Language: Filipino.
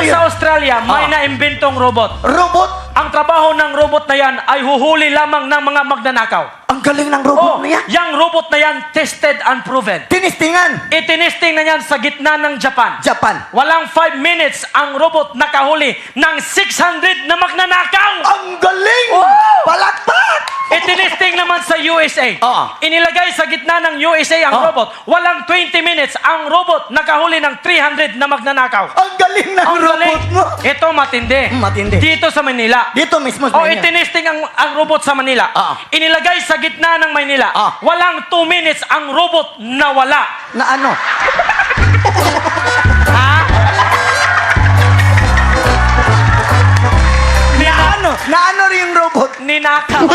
yun? sa Australia, may naimbentong robot. Robot? Ang trabaho ng robot na yan ay huhuli lamang ng mga magnanakaw. Ang galing ng robot na yan. Yang robot na yan, tested and proven. Tinistingan. Itinesting na yan sa gitna ng Japan. Japan. Walang 5 minutes ang robot nakahuli ng 600 na magnanakaw. Ang galing! Palakpak! Itinesting naman sa USA. Oo. Inilagay sa gitna ng USA ang robot. Walang 20 minutes ang robot nakahuli ng 300 na magnanakaw. Ang galing ng Ang robot galing. mo. Ito matindi. Matindi. Dito sa Manila. Dito mismo sa O Manila. itinesting ang robot sa Manila. Inilagay sa gitna ng Manila. Walang 2 minutes ang robot nawala. Na ano? Ha? Na ano rin yung robot? Ninakaw.